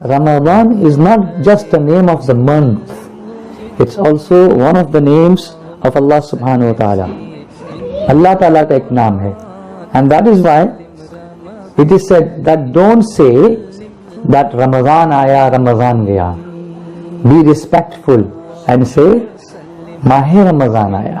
Ramadan is not just the name of the month, it's also one of the names of Allah subhanahu wa ta'ala. Allah ta'ala ka ek naam hai. And that is why it is said that don't say that Ramadan aaya, Ramadan gaya. Be respectful and say Mahe Ramadan aaya.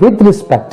with respect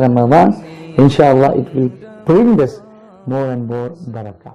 Ramadan, inshallah it will bring us more and more barakah.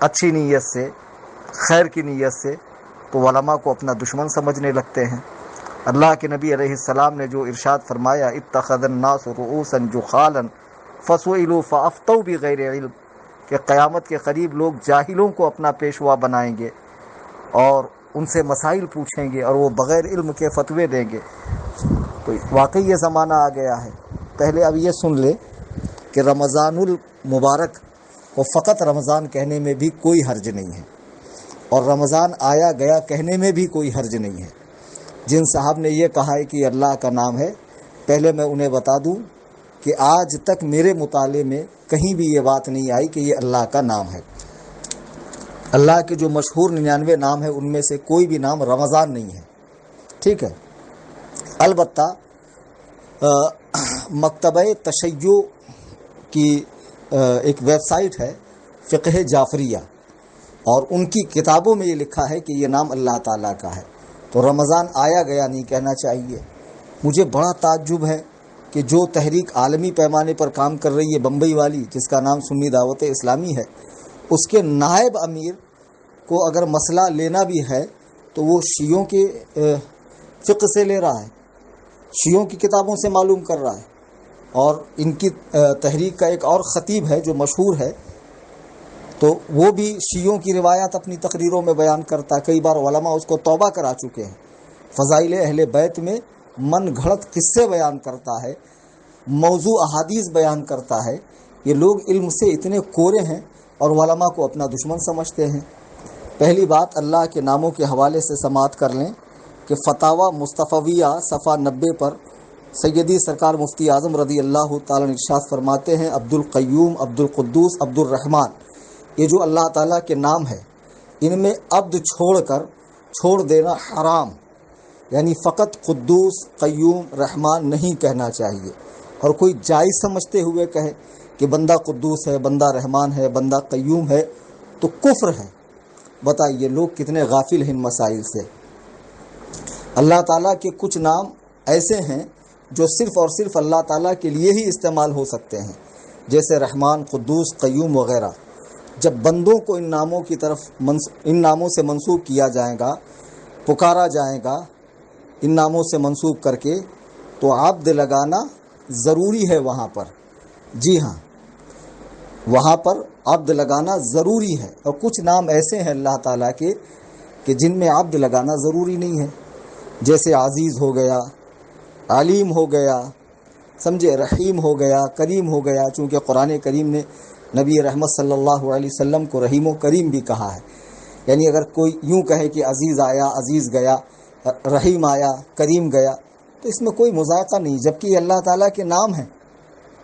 اچھی نیت سے، خیر کی نیت سے، تو علماء کو اپنا دشمن سمجھنے لگتے ہیں۔ اللہ کے نبی علیہ السلام نے جو ارشاد فرمایا اتخذ الناس رؤوسا جخالا فسئلوا فافتوا بغیر علم، کہ قیامت کے قریب لوگ جاہلوں کو اپنا پیشوا بنائیں گے اور ان سے مسائل پوچھیں گے اور وہ بغیر علم کے فتوے دیں گے۔ تو واقعی یہ زمانہ آ گیا ہے۔ پہلے اب یہ سن لے کہ رمضان المبارک کو فقط رمضان کہنے میں بھی کوئی حرج نہیں ہے، اور رمضان آیا گیا کہنے میں بھی کوئی حرج نہیں ہے۔ جن صاحب نے یہ کہا ہے کہ یہ اللہ کا نام ہے، پہلے میں انہیں بتا دوں کہ آج تک میرے مطالعے میں کہیں بھی یہ بات نہیں آئی کہ یہ اللہ کا نام ہے۔ اللہ کے جو مشہور 99 نام ہے ان میں سے کوئی بھی نام رمضان نہیں ہے، ٹھیک ہے۔ البتہ مکتبہ تشیع کی ایک ویب سائٹ ہے فقہ جعفریہ، اور ان کی کتابوں میں یہ لکھا ہے کہ یہ نام اللہ تعالیٰ کا ہے، تو رمضان آیا گیا نہیں کہنا چاہیے۔ مجھے بڑا تعجب ہے کہ جو تحریک عالمی پیمانے پر کام کر رہی ہے بمبئی والی، جس کا نام سنی دعوت اسلامی ہے، اس کے نائب امیر کو اگر مسئلہ لینا بھی ہے تو وہ شیعوں کے فقہ سے لے رہا ہے، شیعوں کی کتابوں سے معلوم کر رہا ہے۔ اور ان کی تحریک کا ایک اور خطیب ہے جو مشہور ہے، تو وہ بھی شیعوں کی روایات اپنی تقریروں میں بیان کرتا ہے۔ کئی بار علماء اس کو توبہ کرا چکے ہیں۔ فضائل اہل بیت میں من گھڑت قصے بیان کرتا ہے، موضوع احادیث بیان کرتا ہے۔ یہ لوگ علم سے اتنے کورے ہیں اور علماء کو اپنا دشمن سمجھتے ہیں۔ پہلی بات اللہ کے ناموں کے حوالے سے سماعت کر لیں کہ فتاوی مصطفیہ صفحہ 90 پر سیدی سرکار مفتی اعظم رضی اللہ تعالیٰ ارشاد فرماتے ہیں عبد القیوم، عبد القدوس، عبد الرحمن، یہ جو اللہ تعالیٰ کے نام ہے ان میں عبد چھوڑ دینا حرام، یعنی فقط قدوس، قیوم، رحمان نہیں کہنا چاہیے، اور کوئی جائز سمجھتے ہوئے کہے کہ بندہ قدوس ہے، بندہ رحمان ہے، بندہ قیوم ہے، تو کفر ہے۔ بتائیے لوگ کتنے غافل ہیں ان مسائل سے۔ اللہ تعالیٰ کے کچھ نام ایسے ہیں جو صرف اور صرف اللہ تعالیٰ کے لیے ہی استعمال ہو سکتے ہیں، جیسے رحمان، قدوس، قیوم وغیرہ۔ جب بندوں کو ان ناموں کی طرف ان ناموں سے منسوب کیا جائے گا، پکارا جائے گا ان ناموں سے منسوب کر کے، تو عبد لگانا ضروری ہے وہاں پر۔ جی ہاں، وہاں پر عبد لگانا ضروری ہے، اور کچھ نام ایسے ہیں اللہ تعالیٰ کے کہ جن میں عبد لگانا ضروری نہیں ہے، جیسے عزیز ہو گیا، علیم ہو گیا، سمجھے، رحیم ہو گیا، کریم ہو گیا، چونکہ قرآن کریم نے نبی رحمت صلی اللہ علیہ وسلم کو رحیم و کریم بھی کہا ہے۔ یعنی اگر کوئی یوں کہے کہ عزیز آیا، عزیز گیا، رحیم آیا، کریم گیا، تو اس میں کوئی مذائقہ نہیں، جبکہ یہ اللہ تعالیٰ کے نام ہیں،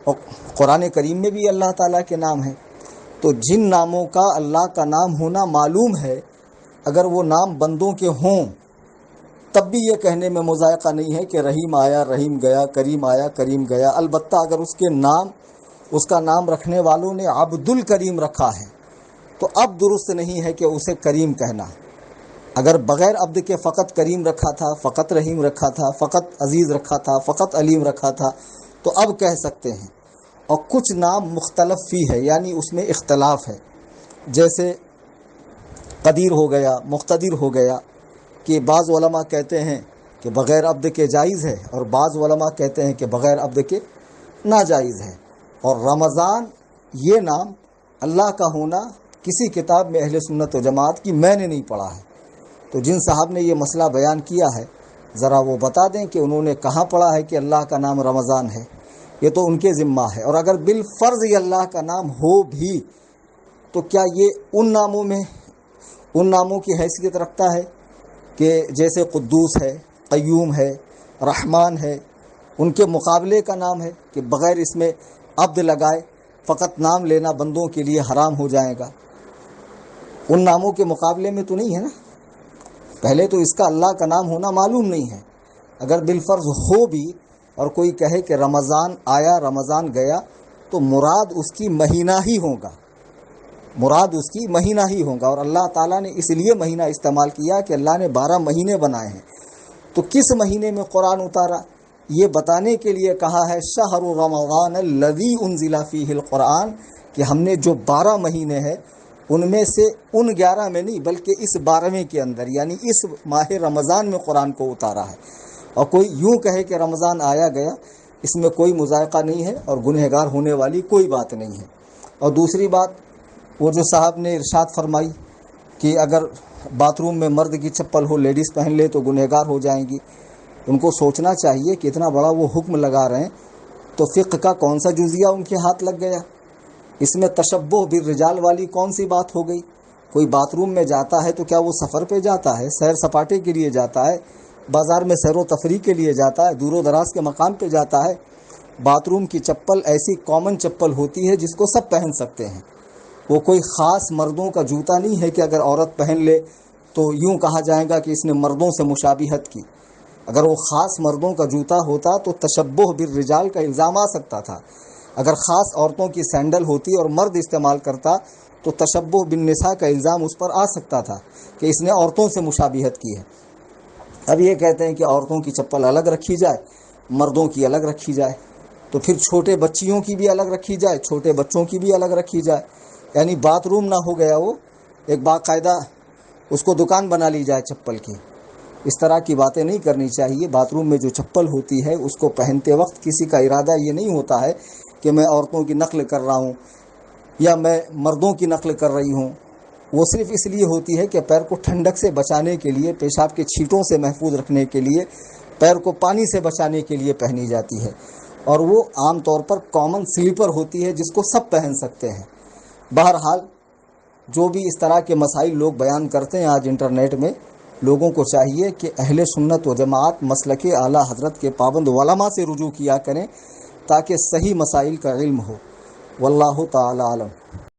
اور قرآن کریم میں بھی اللہ تعالیٰ کے نام ہیں۔ تو جن ناموں کا اللہ کا نام ہونا معلوم ہے، اگر وہ نام بندوں کے ہوں تب بھی یہ کہنے میں مذائقہ نہیں ہے کہ رحیم آیا، رحیم گیا، کریم آیا، کریم گیا۔ البتہ اگر اس کا نام رکھنے والوں نے عبد الکریم رکھا ہے تو اب درست نہیں ہے کہ اسے کریم کہنا۔ اگر بغیر عبد کے فقط کریم رکھا تھا، فقط رحیم رکھا تھا، فقط عزیز رکھا تھا، فقط علیم رکھا تھا، تو اب کہہ سکتے ہیں۔ اور کچھ نام مختلف فی ہے، یعنی اس میں اختلاف ہے، جیسے قدیر ہو گیا، مقتدر ہو گیا، کہ بعض علماء کہتے ہیں کہ بغیر عبد کے جائز ہے، اور بعض علماء کہتے ہیں کہ بغیر عبد کے ناجائز ہے۔ اور رمضان یہ نام اللہ کا ہونا کسی کتاب میں اہل سنت و جماعت کی میں نے نہیں پڑھا ہے۔ تو جن صاحب نے یہ مسئلہ بیان کیا ہے، ذرا وہ بتا دیں کہ انہوں نے کہاں پڑھا ہے کہ اللہ کا نام رمضان ہے۔ یہ تو ان کے ذمہ ہے، اور اگر بالفرض یہ اللہ کا نام ہو بھی تو کیا یہ ان ناموں کی حیثیت رکھتا ہے کہ جیسے قدوس ہے، قیوم ہے، رحمان ہے، ان کے مقابلے کا نام ہے کہ بغیر اس میں عبد لگائے فقط نام لینا بندوں کے لیے حرام ہو جائے گا؟ ان ناموں کے مقابلے میں تو نہیں ہے نا۔ پہلے تو اس کا اللہ کا نام ہونا معلوم نہیں ہے۔ اگر بالفرض ہو بھی اور کوئی کہے کہ رمضان آیا، رمضان گیا، تو مراد اس کی مہینہ ہی ہوگا، مراد اس کی مہینہ ہی ہوگا۔ اور اللہ تعالیٰ نے اس لیے مہینہ استعمال کیا کہ اللہ نے 12 مہینے بنائے ہیں، تو کس مہینے میں قرآن اتارا یہ بتانے کے لیے کہا ہے شہر رمضان الذی انزل فیہ القرآن، کہ ہم نے جو 12 مہینے ہیں ان میں سے ان 11 میں نہیں بلکہ اس 12ویں کے اندر یعنی اس ماہ رمضان میں قرآن کو اتارا ہے. اور کوئی یوں کہے کہ رمضان آیا گیا، اس میں کوئی مذائقہ نہیں ہے اور گنہگار ہونے والی کوئی بات نہیں ہے. اور دوسری بات، وہ جو صاحب نے ارشاد فرمائی کہ اگر باتھ روم میں مرد کی چپل ہو لیڈیز پہن لے تو گنہگار ہو جائیں گی، ان کو سوچنا چاہیے کہ اتنا بڑا وہ حکم لگا رہے ہیں تو فقہ کا کون سا جزیہ ان کے ہاتھ لگ گیا؟ اس میں تشبہ بالرجال والی کون سی بات ہو گئی؟ کوئی باتھ روم میں جاتا ہے تو کیا وہ سفر پہ جاتا ہے، سیر سپاٹے کے لیے جاتا ہے، بازار میں سیر و تفریح کے لیے جاتا ہے، دور و دراز کے مقام پہ جاتا ہے؟ باتھ روم کی چپل ایسی کامن چپل ہوتی ہے جس کو سب پہن سکتے ہیں. وہ کوئی خاص مردوں کا جوتا نہیں ہے کہ اگر عورت پہن لے تو یوں کہا جائے گا کہ اس نے مردوں سے مشابہت کی. اگر وہ خاص مردوں کا جوتا ہوتا تو تشبہ بالرجال کا الزام آ سکتا تھا. اگر خاص عورتوں کی سینڈل ہوتی اور مرد استعمال کرتا تو تشبہ بالنساء کا الزام اس پر آ سکتا تھا کہ اس نے عورتوں سے مشابہت کی ہے. اب یہ کہتے ہیں کہ عورتوں کی چپل الگ رکھی جائے، مردوں کی الگ رکھی جائے، تو پھر چھوٹے بچیوں کی بھی الگ رکھی جائے، چھوٹے بچوں کی بھی الگ رکھی جائے. یعنی باتھ روم نہ ہو گیا وہ ایک باقاعدہ اس کو دکان بنا لی جائے چپل کی. اس طرح کی باتیں نہیں کرنی چاہیے. باتھ روم میں جو چپل ہوتی ہے اس کو پہنتے وقت کسی کا ارادہ یہ نہیں ہوتا ہے کہ میں عورتوں کی نقل کر رہا ہوں یا میں مردوں کی نقل کر رہی ہوں. وہ صرف اس لیے ہوتی ہے کہ پیر کو ٹھنڈک سے بچانے کے لیے، پیشاب کے چھینٹوں سے محفوظ رکھنے کے لیے، پیر کو پانی سے بچانے کے لیے پہنی جاتی ہے. اور وہ عام طور پر کامن سلیپر ہوتی ہے جس کو سب پہن سکتے ہیں. بہرحال جو بھی اس طرح کے مسائل لوگ بیان کرتے ہیں آج انٹرنیٹ میں، لوگوں کو چاہیے کہ اہل سنت و جماعت مسلک اعلیٰ حضرت کے پابند علماء سے رجوع کیا کریں تاکہ صحیح مسائل کا علم ہو. واللہ تعالی عالم.